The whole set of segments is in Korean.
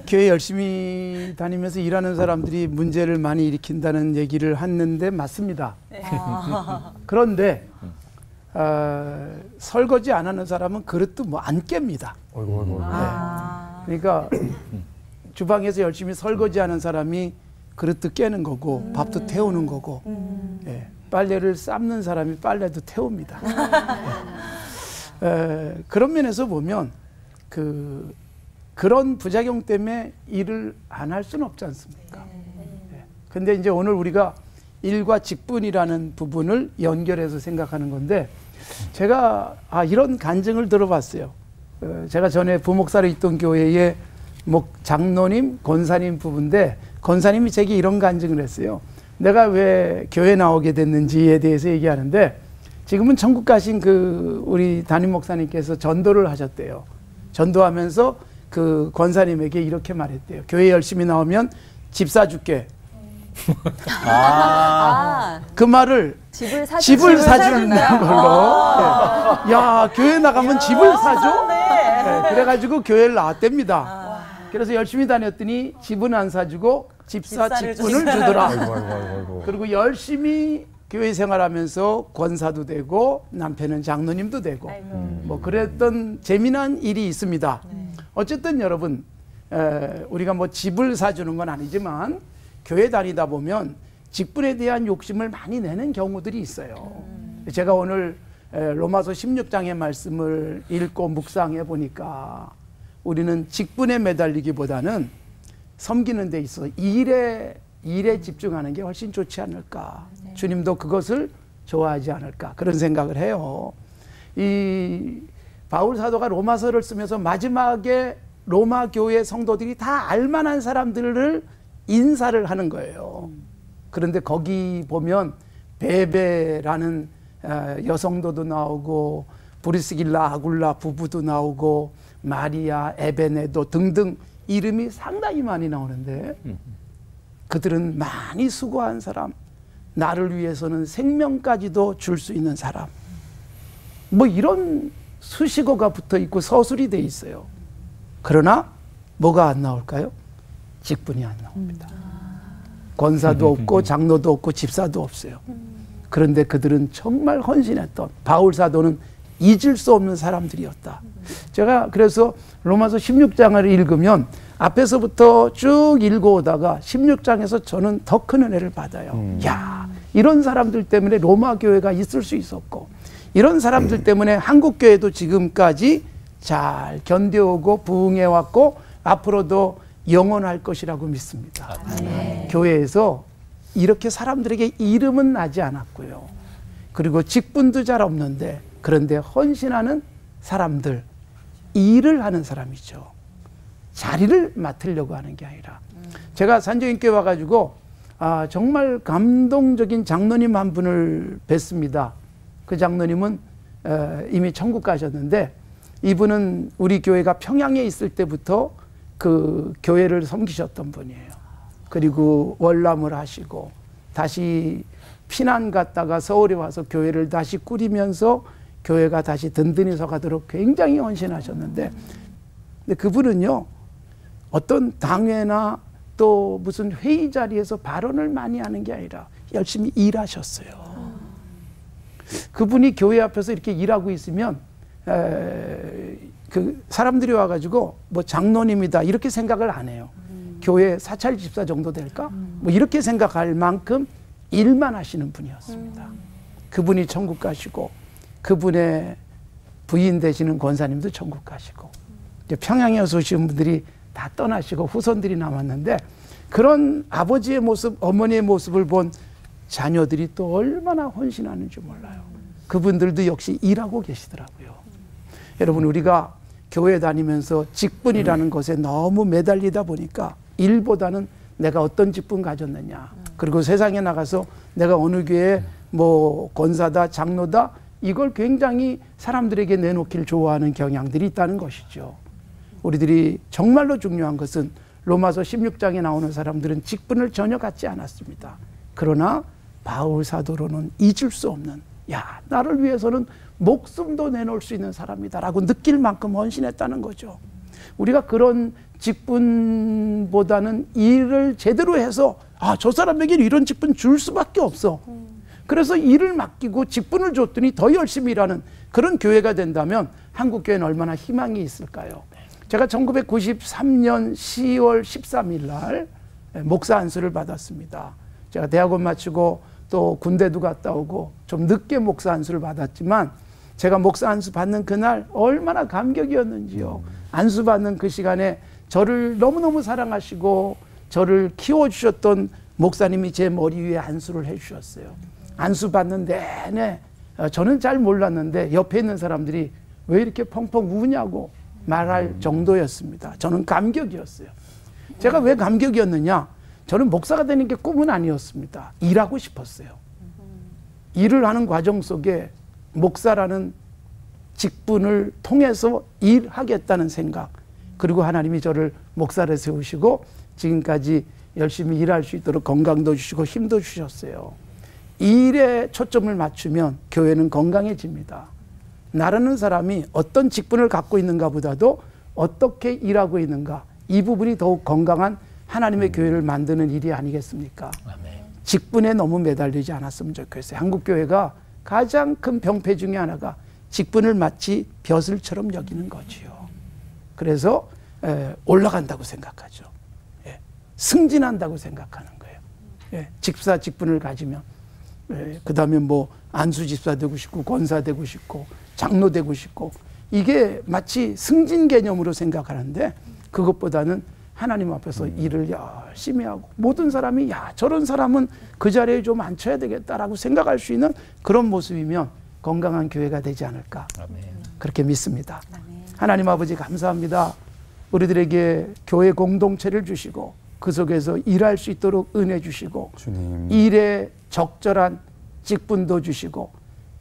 교회 열심히 다니면서 일하는 사람들이 문제를 많이 일으킨다는 얘기를 했는데 맞습니다. 그런데 설거지 안 하는 사람은 그릇도 뭐 안 깹니다. 그러니까 주방에서 열심히 설거지하는 사람이 그릇도 깨는 거고 밥도 태우는 거고 예, 빨래를 삶는 사람이 빨래도 태웁니다. 그런 면에서 보면 그런 부작용 때문에 일을 안 할 수는 없지 않습니까? 근데 이제 오늘 우리가 일과 직분이라는 부분을 연결해서 생각하는 건데 제가 이런 간증을 들어봤어요. 제가 전에 부목사로 있던 교회에 장로님, 권사님 부부인데 권사님이 제게 이런 간증을 했어요. 내가 왜 교회 나오게 됐는지에 대해서 얘기하는데 지금은 천국 가신 우리 담임 목사님께서 전도를 하셨대요. 전도하면서 그 권사님에게 이렇게 말했대요. 교회 열심히 나오면 집 사줄게. 그 말을 집을 사주는 걸로. 야, 교회 나가면 집을 사줘? 네, 그래가지고 교회를 나왔답니다. 그래서 열심히 다녔더니 집은 안 사주고 집사 직분을 주더라. 그리고 열심히 교회 생활하면서 권사도 되고 남편은 장로님도 되고 뭐 그랬던 재미난 일이 있습니다. 어쨌든 여러분 우리가 뭐 집을 사주는 건 아니지만 교회 다니다 보면 직분에 대한 욕심을 많이 내는 경우들이 있어요. 제가 오늘 로마서 16장의 말씀을 읽고 묵상해 보니까 우리는 직분에 매달리기보다는 섬기는 데 있어서 일에 집중하는 게 훨씬 좋지 않을까. 주님도 그것을 좋아하지 않을까. 그런 생각을 해요. 이 바울 사도가 로마서를 쓰면서 마지막에 로마 교회 성도들이 다 알만한 사람들을 인사를 하는 거예요. 그런데 거기 보면 베베라는 여성도도 나오고 브리스길라 아굴라 부부도 나오고 마리아, 에베네도 등등 이름이 상당히 많이 나오는데 그들은 많이 수고한 사람, 나를 위해서는 생명까지도 줄 수 있는 사람, 뭐 이런 수식어가 붙어 있고 서술이 돼 있어요. 그러나 뭐가 안 나올까요? 직분이 안 나옵니다. 권사도 없고 장로도 없고 집사도 없어요. 그런데 그들은 정말 헌신했던, 바울 사도는 잊을 수 없는 사람들이었다. 제가 그래서 로마서 16장을 읽으면 앞에서부터 쭉 읽어오다가 16장에서 저는 더 큰 은혜를 받아요. 야, 이런 사람들 때문에 로마 교회가 있을 수 있었고 이런 사람들 때문에 한국 교회도 지금까지 잘 견뎌오고 부흥해왔고 앞으로도 영원할 것이라고 믿습니다. 교회에서 이렇게 사람들에게 이름은 나지 않았고요. 그리고 직분도 잘 없는데 그런데 헌신하는 사람들, 일을 하는 사람이죠. 자리를 맡으려고 하는 게 아니라. 제가 산정인교회 와가지고 정말 감동적인 장로님 한 분을 뵀습니다. 그 장로님은 이미 천국 가셨는데 이분은 우리 교회가 평양에 있을 때부터 그 교회를 섬기셨던 분이에요. 그리고 월남을 하시고 다시 피난 갔다가 서울에 와서 교회를 다시 꾸리면서 교회가 다시 든든히 서가도록 굉장히 헌신하셨는데 근데 그분은요 어떤 당회나 또 무슨 회의 자리에서 발언을 많이 하는 게 아니라 열심히 일하셨어요. 그분이 교회 앞에서 이렇게 일하고 있으면 그 사람들이 와가지고 뭐 장로님이다 이렇게 생각을 안 해요. 교회 사찰 집사 정도 될까? 뭐 이렇게 생각할 만큼 일만 하시는 분이었습니다. 그분이 천국 가시고 그분의 부인 되시는 권사님도 천국 가시고 이제 평양에서 오신 분들이 다 떠나시고 후손들이 남았는데 그런 아버지의 모습, 어머니의 모습을 본 자녀들이 또 얼마나 헌신하는지 몰라요. 그분들도 역시 일하고 계시더라고요. 여러분 우리가 교회 다니면서 직분이라는 것에 너무 매달리다 보니까 일보다는 내가 어떤 직분 가졌느냐 그리고 세상에 나가서 내가 어느 교회 뭐 권사다 장로다 이걸 굉장히 사람들에게 내놓기를 좋아하는 경향들이 있다는 것이죠. 우리들이 정말로 중요한 것은 로마서 16장에 나오는 사람들은 직분을 전혀 갖지 않았습니다. 그러나 바울 사도로는 잊을 수 없는 야 나를 위해서는 목숨도 내놓을 수 있는 사람이다 라고 느낄 만큼 헌신했다는 거죠. 우리가 그런 직분보다는 일을 제대로 해서 저 사람에게 이런 직분 줄 수밖에 없어. 그래서 일을 맡기고 직분을 줬더니 더 열심히 일하는 그런 교회가 된다면 한국 교회는 얼마나 희망이 있을까요? 제가 1993년 10월 13일 날 목사 안수를 받았습니다. 제가 대학원 마치고 또 군대도 갔다 오고 좀 늦게 목사 안수를 받았지만 제가 목사 안수 받는 그날 얼마나 감격이었는지요. 안수 받는 그 시간에 저를 너무너무 사랑하시고 저를 키워주셨던 목사님이 제 머리 위에 안수를 해주셨어요. 안수 받는 내내 저는 잘 몰랐는데 옆에 있는 사람들이 왜 이렇게 펑펑 우냐고 말할 정도였습니다. 저는 감격이었어요. 제가 왜 감격이었느냐? 저는 목사가 되는 게 꿈은 아니었습니다. 일하고 싶었어요. 일을 하는 과정 속에 목사라는 직분을 통해서 일하겠다는 생각, 그리고 하나님이 저를 목사를 세우시고 지금까지 열심히 일할 수 있도록 건강도 주시고 힘도 주셨어요. 일에 초점을 맞추면 교회는 건강해집니다. 나라는 사람이 어떤 직분을 갖고 있는가 보다도 어떻게 일하고 있는가, 이 부분이 더욱 건강한 하나님의 교회를 만드는 일이 아니겠습니까? 아멘. 직분에 너무 매달리지 않았으면 좋겠어요. 한국교회가 가장 큰 병폐 중에 하나가 직분을 마치 벼슬처럼 여기는 거지요. 그래서 올라간다고 생각하죠. 승진한다고 생각하는 거예요. 집사 직분을 가지면 그 다음에 뭐 안수집사 되고 싶고 권사 되고 싶고 장로 되고 싶고, 이게 마치 승진 개념으로 생각하는데 그것보다는 하나님 앞에서 일을 열심히 하고 모든 사람이 저런 사람은 그 자리에 좀 앉혀야 되겠다라고 생각할 수 있는 그런 모습이면 건강한 교회가 되지 않을까. 아멘. 그렇게 믿습니다. 아멘. 하나님 아버지 감사합니다. 우리들에게 교회 공동체를 주시고 그 속에서 일할 수 있도록 은혜 주시고 주님. 일에 적절한 직분도 주시고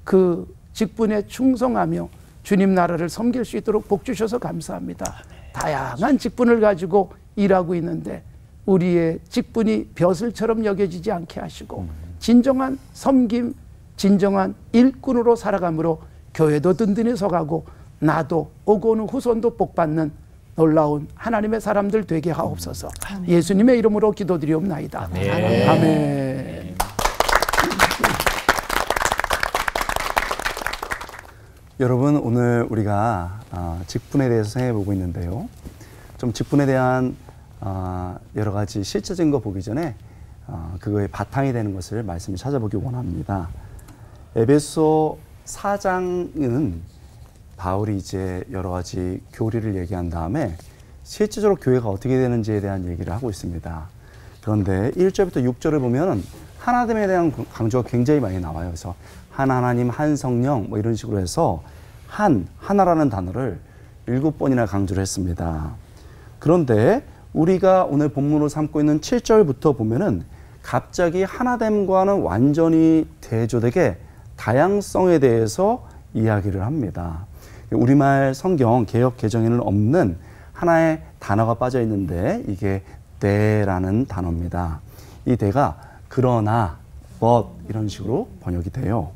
그 직분에 충성하며 주님 나라를 섬길 수 있도록 복 주셔서 감사합니다. 아멘. 다양한 직분을 가지고 일하고 있는데 우리의 직분이 벼슬처럼 여겨지지 않게 하시고 진정한 섬김, 진정한 일꾼으로 살아감으로 교회도 든든히 서가고 나도 오고 오는 후손도 복받는 놀라운 하나님의 사람들 되게 하옵소서. 아멘. 예수님의 이름으로 기도드리옵나이다. 아멘. 아멘. 아멘. 여러분, 오늘 우리가 직분에 대해서 생각해 보고 있는데요. 좀 직분에 대한 여러 가지 실제적인 거 보기 전에 그거의 바탕이 되는 것을 말씀을 찾아보기 원합니다. 에베소 4장은 바울이 이제 여러 가지 교리를 얘기한 다음에 실제적으로 교회가 어떻게 되는지에 대한 얘기를 하고 있습니다. 그런데 1절부터 6절을 보면 하나됨에 대한 강조가 굉장히 많이 나와요. 그래서 한 하나님, 한 성령 뭐 이런 식으로 해서 하나라는 단어를 7번이나 강조를 했습니다. 그런데 우리가 오늘 본문으로 삼고 있는 7절부터 보면은 갑자기 하나됨과는 완전히 대조되게 다양성에 대해서 이야기를 합니다. 우리말 성경 개역 개정에는 없는 하나의 단어가 빠져 있는데 이게 대라는 단어입니다. 이 대가 그러나, but 이런 식으로 번역이 돼요.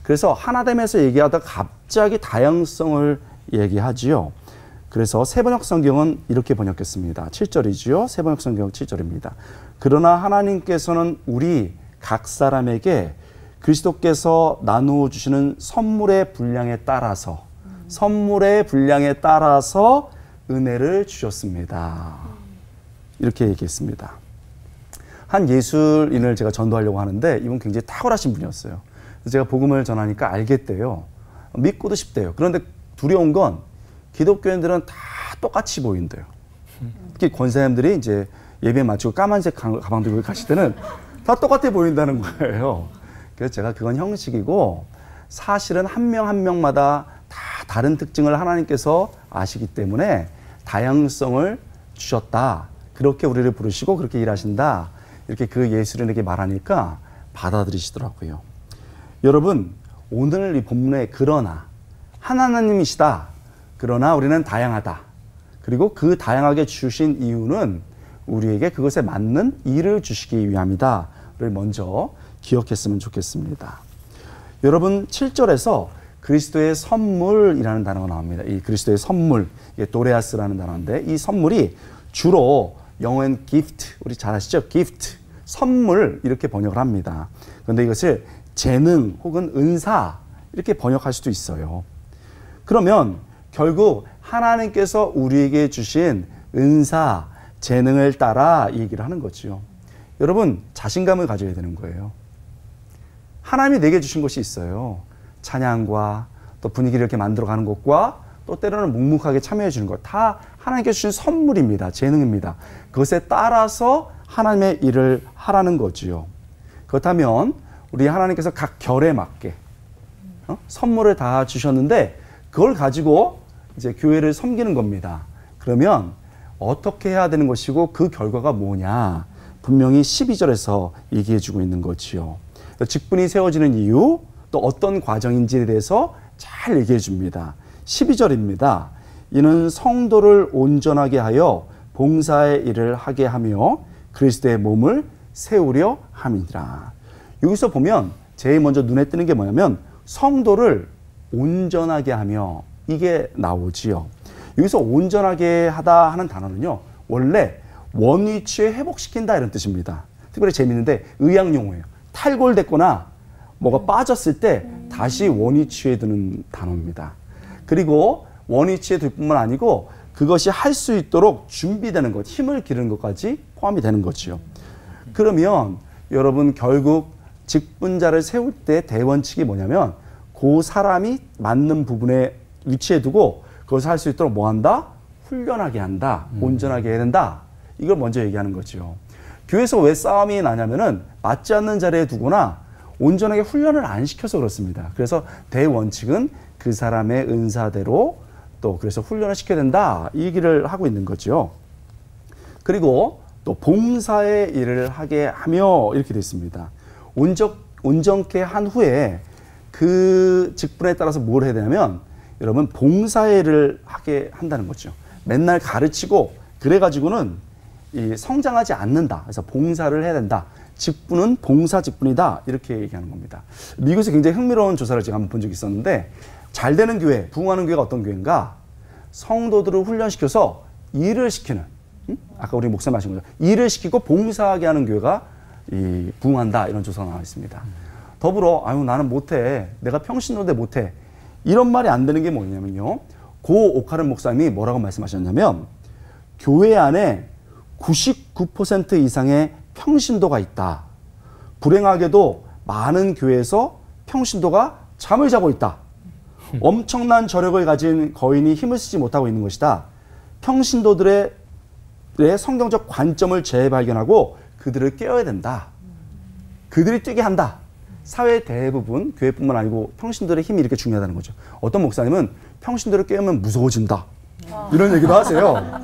그래서 하나됨에서 얘기하다가 갑자기 다양성을 얘기하지요. 그래서 세번역 성경은 이렇게 번역했습니다. 7절이지요. 세번역 성경 7절입니다. 그러나 하나님께서는 우리 각 사람에게 그리스도께서 나누어 주시는 선물의 분량에 따라서 은혜를 주셨습니다. 이렇게 얘기했습니다. 한 예술인을 제가 전도하려고 하는데 이분 굉장히 탁월하신 분이었어요. 그래서 제가 복음을 전하니까 알겠대요. 믿고도 싶대요. 그런데 두려운 건 기독교인들은 다 똑같이 보인대요. 특히 권사님들이 이제 예배 마치고 까만색 가방 들고 가실 때는 다 똑같아 보인다는 거예요. 그래서 제가 그건 형식이고 사실은 한 명 한 명마다 다 다른 특징을 하나님께서 아시기 때문에 다양성을 주셨다. 그렇게 우리를 부르시고 그렇게 일하신다. 이렇게 그 예술인에게 말하니까 받아들이시더라고요. 여러분, 오늘 이 본문에 그러나 하나님이시다. 그러나 우리는 다양하다. 그리고 그 다양하게 주신 이유는 우리에게 그것에 맞는 일을 주시기 위함이다를 먼저 기억했으면 좋겠습니다. 여러분, 7절에서 그리스도의 선물이라는 단어가 나옵니다. 이 그리스도의 선물, 이게 도레아스라는 단어인데 이 선물이 주로 영어엔 gift, 우리 잘 아시죠? gift, 선물 이렇게 번역을 합니다. 그런데 이것을 재능 혹은 은사 이렇게 번역할 수도 있어요. 그러면 결국 하나님께서 우리에게 주신 은사, 재능을 따라 이 얘기를 하는 거죠. 여러분 자신감을 가져야 되는 거예요. 하나님이 내게 주신 것이 있어요. 찬양과 또 분위기를 이렇게 만들어가는 것과 또 때로는 묵묵하게 참여해 주는 것 다 하나님께 주신 선물입니다. 재능입니다. 그것에 따라서 하나님의 일을 하라는 거지요. 그렇다면 우리 하나님께서 각 결에 맞게 선물을 다 주셨는데 그걸 가지고 이제 교회를 섬기는 겁니다. 그러면 어떻게 해야 되는 것이고 그 결과가 뭐냐? 분명히 12절에서 얘기해 주고 있는 거지요. 직분이 세워지는 이유, 또 어떤 과정인지에 대해서 잘 얘기해 줍니다. 12절입니다. 이는 성도를 온전하게 하여 봉사의 일을 하게 하며 그리스도의 몸을 세우려 함이니라. 여기서 보면 제일 먼저 눈에 띄는 게 뭐냐면 성도를 온전하게 하며 이게 나오지요. 여기서 온전하게 하다 하는 단어는요. 원래 원위치에 회복시킨다 이런 뜻입니다. 특별히 재밌는데 의학용어예요. 탈골됐거나 뭐가 빠졌을 때 다시 원위치에 드는 단어입니다. 그리고 원위치에 들 뿐만 아니고 그것이 할 수 있도록 준비되는 것, 힘을 기르는 것까지 포함이 되는 거죠. 그러면 여러분 결국 직분자를 세울 때 대원칙이 뭐냐면 그 사람이 맞는 부분에 위치해 두고 그것을 할 수 있도록 뭐 한다? 훈련하게 한다. 온전하게 해야 된다. 이걸 먼저 얘기하는 거죠. 교회에서 왜 싸움이 나냐면은 맞지 않는 자리에 두거나 온전하게 훈련을 안 시켜서 그렇습니다. 그래서 대원칙은 그 사람의 은사대로 또 그래서 훈련을 시켜야 된다. 이 얘기를 하고 있는 거죠. 그리고 또 봉사의 일을 하게 하며 이렇게 되어 있습니다. 온전케 한 후에 그 직분에 따라서 뭘 해야 되냐면 여러분 봉사의 일을 하게 한다는 거죠. 맨날 가르치고 그래가지고는 이 성장하지 않는다. 그래서 봉사를 해야 된다. 직분은 봉사 직분이다. 이렇게 얘기하는 겁니다. 미국에서 굉장히 흥미로운 조사를 제가 한번 본 적이 있었는데 잘 되는 교회, 부흥하는 교회가 어떤 교회인가? 성도들을 훈련시켜서 일을 시키는, 아까 우리 목사님 하신 거죠. 일을 시키고 봉사하게 하는 교회가 부흥한다. 이런 조사가 나와 있습니다. 더불어 아유 나는 못해. 내가 평신도인데 못해. 이런 말이 안 되는 게 뭐냐면요. 고 오카른 목사님이 뭐라고 말씀하셨냐면 교회 안에 99% 이상의 평신도가 있다. 불행하게도 많은 교회에서 평신도가 잠을 자고 있다. 엄청난 저력을 가진 거인이 힘을 쓰지 못하고 있는 것이다. 평신도들의 성경적 관점을 재발견하고 그들을 깨워야 된다. 그들이 뛰게 한다. 사회 대부분, 교회뿐만 아니고 평신도의 힘이 이렇게 중요하다는 거죠. 어떤 목사님은 평신도를 깨우면 무서워진다. 이런 얘기도 하세요.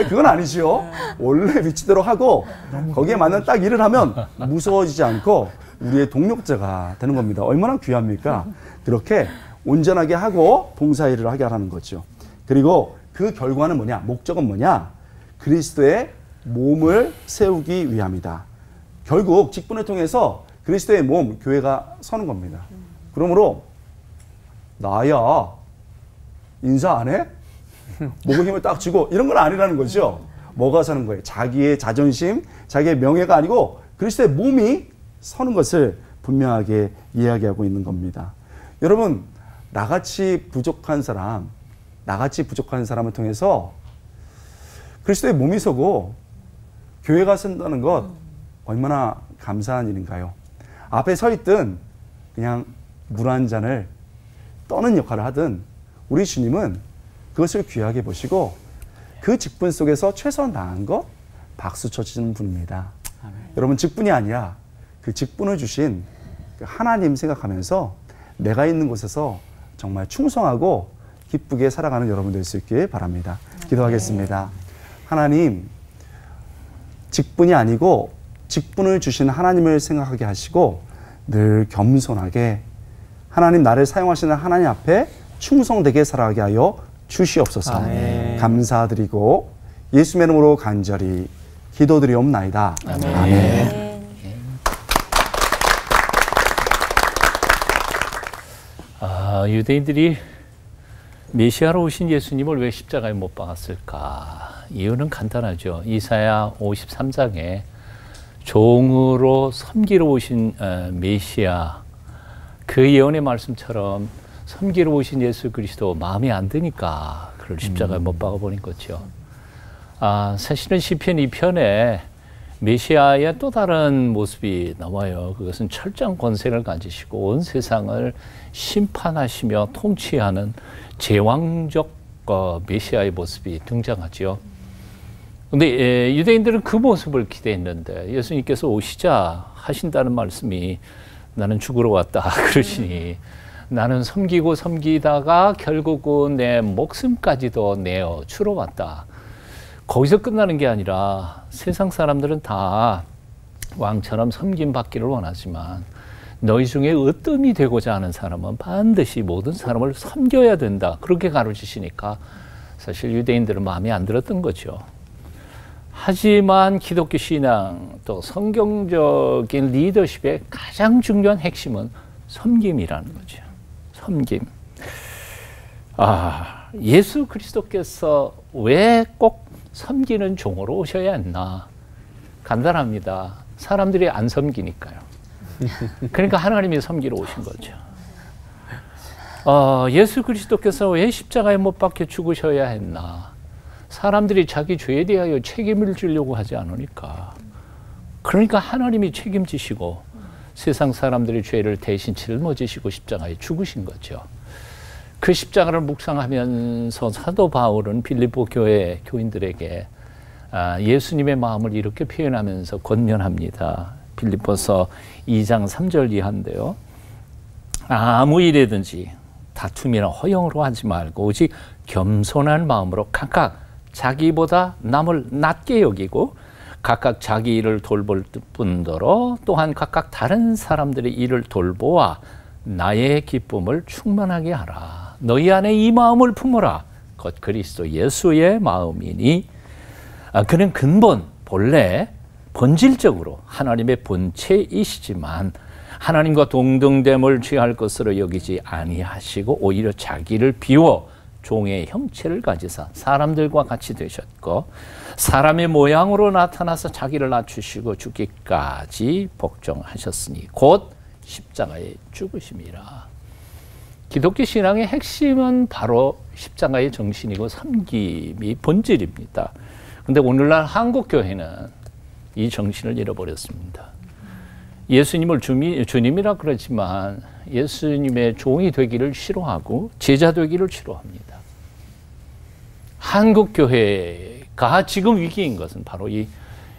그건 아니지요. 원래 위치대로 하고 거기에 맞는 딱 일을 하면 무서워지지 않고 우리의 동력자가 되는 겁니다. 얼마나 귀합니까? 그렇게 온전하게 하고 봉사일을 하게 하라는 거죠. 그리고 그 결과는 뭐냐? 목적은 뭐냐? 그리스도의 몸을 세우기 위함이다. 결국 직분을 통해서 그리스도의 몸, 교회가 서는 겁니다. 그러므로 나야 인사 안 해? 목에 힘을 딱 쥐고 이런 건 아니라는 거죠. 뭐가 서는 거예요? 자기의 자존심, 자기의 명예가 아니고 그리스도의 몸이 서는 것을 분명하게 이야기하고 있는 겁니다. 여러분, 나같이 부족한 사람을 통해서 그리스도의 몸이 서고 교회가 선다는 것 얼마나 감사한 일인가요? 앞에 서 있든 그냥 물 한 잔을 떠는 역할을 하든 우리 주님은 그것을 귀하게 보시고 그 직분 속에서 최선을 다한 것 박수 쳐주는 분입니다. 아멘. 여러분 직분이 아니라 그 직분을 주신 그 하나님 생각하면서 내가 있는 곳에서 정말 충성하고 기쁘게 살아가는 여러분 될 수 있길 바랍니다. 기도하겠습니다. 하나님, 직분이 아니고 직분을 주신 하나님을 생각하게 하시고 늘 겸손하게 하나님 나를 사용하시는 하나님 앞에 충성되게 살아가게 하여 주시옵소서. 아멘. 감사드리고 예수의 이름으로 간절히 기도드리옵나이다. 아멘. 아멘. 유대인들이 메시아로 오신 예수님을 왜 십자가에 못 박았을까? 이유는 간단하죠. 이사야 53장에 종으로 섬기러 오신 메시아, 그 예언의 말씀처럼 섬기러 오신 예수 그리스도 마음에 안 드니까 그를 십자가에 못 박아버린 거죠. 사실은 시편 2편에 메시아의 또 다른 모습이 나와요. 그것은 철저한 권세를 가지시고 온 세상을 심판하시며 통치하는 제왕적 메시아의 모습이 등장하죠. 근데 유대인들은 그 모습을 기대했는데 예수님께서 오시자 하신다는 말씀이 나는 죽으러 왔다 그러시니 나는 섬기고 섬기다가 결국은 내 목숨까지도 내어 주러 왔다. 거기서 끝나는 게 아니라 세상 사람들은 다 왕처럼 섬김받기를 원하지만 너희 중에 으뜸이 되고자 하는 사람은 반드시 모든 사람을 섬겨야 된다. 그렇게 가르치시니까 사실 유대인들은 마음에 안 들었던 거죠. 하지만 기독교 신앙 또 성경적인 리더십의 가장 중요한 핵심은 섬김이라는 거죠. 섬김. 예수 그리스도께서 왜 꼭 섬기는 종으로 오셔야 했나? 간단합니다. 사람들이 안 섬기니까요. 그러니까 하나님이 섬기러 오신 거죠. 예수 그리스도께서 왜 십자가에 못 박혀 죽으셔야 했나? 사람들이 자기 죄에 대하여 책임을 지려고 하지 않으니까. 그러니까 하나님이 책임지시고 세상 사람들의 죄를 대신 짊어지시고 십자가에 죽으신 거죠. 그 십자가를 묵상하면서 사도 바울은 빌립보 교회 교인들에게 예수님의 마음을 이렇게 표현하면서 권면합니다. 빌립보서 2장 3절 이하인데요. 아무 일이든지 다툼이나 허영으로 하지 말고 오직 겸손한 마음으로 각각 자기보다 남을 낮게 여기고 각각 자기 일을 돌볼 뿐더러 또한 각각 다른 사람들의 일을 돌보아 나의 기쁨을 충만하게 하라. 너희 안에 이 마음을 품어라. 곧 그리스도 예수의 마음이니 그는 근본 본래 본질적으로 하나님의 본체이시지만 하나님과 동등됨을 취할 것으로 여기지 아니하시고 오히려 자기를 비워 종의 형체를 가지사 사람들과 같이 되셨고 사람의 모양으로 나타나서 자기를 낮추시고 죽기까지 복종하셨으니 곧 십자가에 죽으심이라. 기독교 신앙의 핵심은 바로 십자가의 정신이고 섬김이 본질입니다. 그런데 오늘날 한국 교회는 이 정신을 잃어버렸습니다. 예수님을 주님이라 그러지만 예수님의 종이 되기를 싫어하고 제자 되기를 싫어합니다. 한국 교회가 지금 위기인 것은 바로 이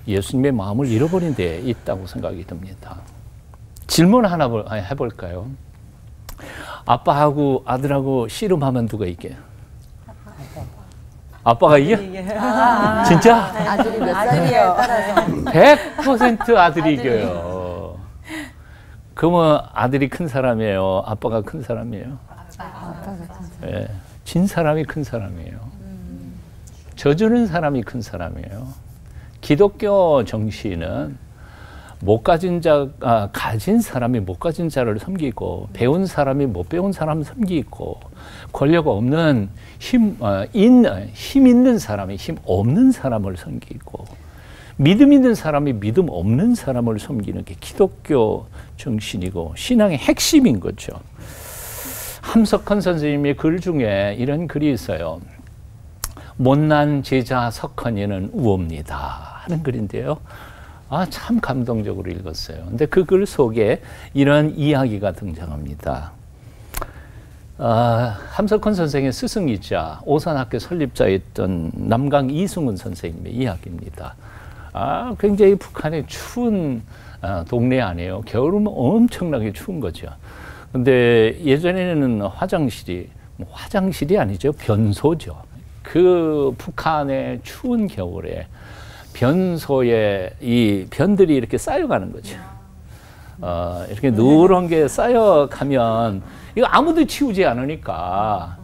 예수님의 마음을 잃어버린 데 있다고 생각이 듭니다. 질문 하나 해볼까요? 아빠하고 아들하고 씨름하면 누가 이겨요? 아빠가 이겨? 진짜? 아들이 몇 살이에요? 100% 아들이 이겨요. 그러면 아들이 큰 사람이에요? 아빠가 큰 사람이에요? 네, 진 사람이 큰 사람이에요. 져주는 사람이 큰 사람이에요. 기독교 정신은 못 가진 가진 사람이 못 가진 자를 섬기고 배운 사람이 못 배운 사람을 섬기고 권력 없는 힘 있는 사람이 힘 없는 사람을 섬기고 믿음 있는 사람이 믿음 없는 사람을 섬기는 게 기독교 정신이고 신앙의 핵심인 거죠. 함석헌 선생님의 글 중에 이런 글이 있어요. 못난 제자 석헌이는 우옵니다 하는 글인데요. 참 감동적으로 읽었어요. 근데 그 글 속에 이런 이야기가 등장합니다. 함석헌 선생의 스승이자 오산학교 설립자였던 남강 이승훈 선생님의 이야기입니다. 굉장히 북한의 추운 동네 아니에요. 겨울은 엄청나게 추운 거죠. 근데 예전에는 화장실이 아니죠. 변소죠. 그 북한의 추운 겨울에 변소에 이 변들이 이렇게 쌓여가는 거죠. 이렇게 누런 게 쌓여가면 이거 아무도 치우지 않으니까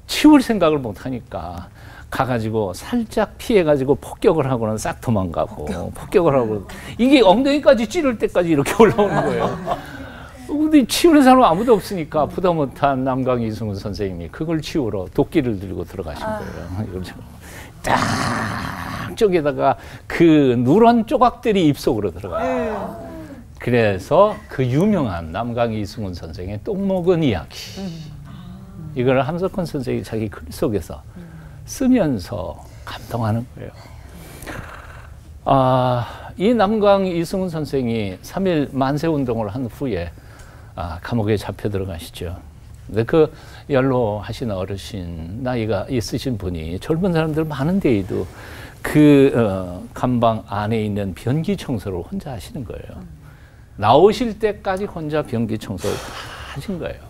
치울 생각을 못 하니까 가가지고 살짝 피해가지고 폭격을 하고는 싹 도망가고 폭격을 하고 이게 엉덩이까지 찌를 때까지 이렇게 올라오는 거예요. 근데 치우는 사람 아무도 없으니까 부다 못한 남강 이승훈 선생님이 그걸 치우러 도끼를 들고 들어가신 거예요. 딱 쪽에다가 그 누런 조각들이 입속으로 들어가요. 그래서 그 유명한 남강 이승훈 선생의 똥 먹은 이야기. 이걸 함석헌 선생이 자기 글 속에서 쓰면서 감동하는 거예요. 이 남강 이승훈 선생이 3.1 만세운동을 한 후에 감옥에 잡혀 들어가시죠. 근데 그 연로하신 어르신, 나이가 있으신 분이 젊은 사람들 많은 데에도 그 감방 안에 있는 변기 청소를 혼자 하시는 거예요. 나오실 때까지 혼자 변기 청소를 다 하신 거예요.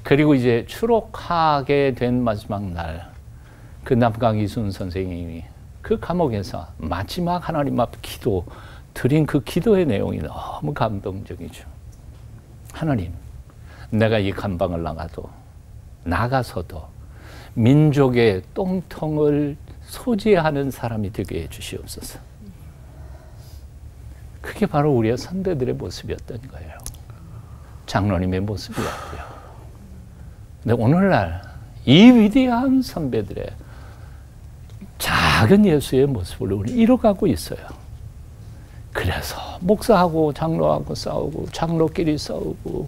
그리고 이제 추록하게 된 마지막 날, 그 남강 이승훈 선생님이 그 감옥에서 마지막 하나님 앞 기도 드린 그 기도의 내용이 너무 감동적이죠. 하나님, 내가 이 감방을 나가서도 민족의 똥통을 소지하는 사람이 되게 해주시옵소서. 그게 바로 우리의 선배들의 모습이었던 거예요. 장로님의 모습이었고요. 근데 오늘날 이 위대한 선배들의 작은 예수의 모습을 우리 이뤄가고 있어요. 그래서 목사하고 장로하고 싸우고 장로끼리 싸우고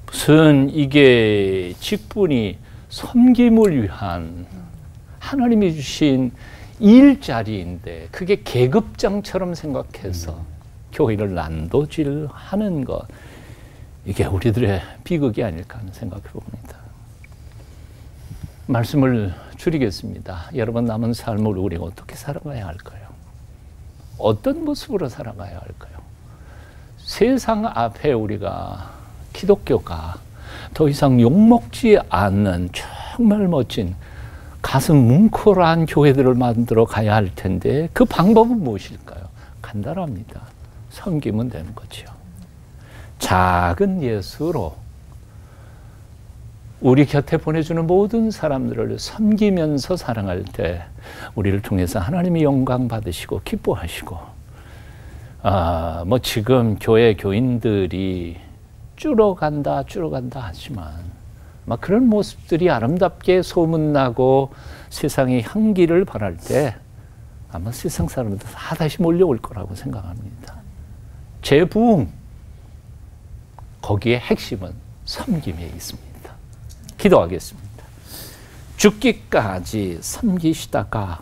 무슨 이게 직분이 섬김을 위한 하나님이 주신 일자리인데 그게 계급장처럼 생각해서 교회를 난도질하는 것, 이게 우리들의 비극이 아닐까 하는 생각해 봅니다. 말씀을 줄이겠습니다. 여러분, 남은 삶을 우리가 어떻게 살아가야 할까요? 어떤 모습으로 살아가야 할까요? 세상 앞에 우리가 기독교가 더 이상 욕먹지 않는 정말 멋진 가슴 뭉클한 교회들을 만들어 가야 할 텐데 그 방법은 무엇일까요? 간단합니다. 섬기면 되는 거죠. 작은 예수로 우리 곁에 보내주는 모든 사람들을 섬기면서 사랑할 때 우리를 통해서 하나님이 영광 받으시고 기뻐하시고, 뭐 지금 교회 교인들이 줄어간다 하지만 막 그런 모습들이 아름답게 소문나고 세상의 향기를 발할 때 아마 세상 사람들 다 다시 몰려올 거라고 생각합니다. 재부흥, 거기에 핵심은 섬김에 있습니다. 기도하겠습니다. 죽기까지 섬기시다가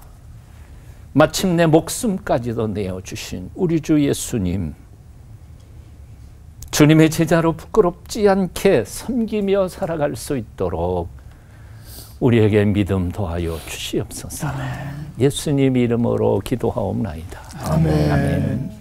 마침내 목숨까지도 내어주신 우리 주 예수님, 주님의 제자로 부끄럽지 않게 섬기며 살아갈 수 있도록 우리에게 믿음 더하여 주시옵소서. 예수님 이름으로 기도하옵나이다. 아멘. 아멘.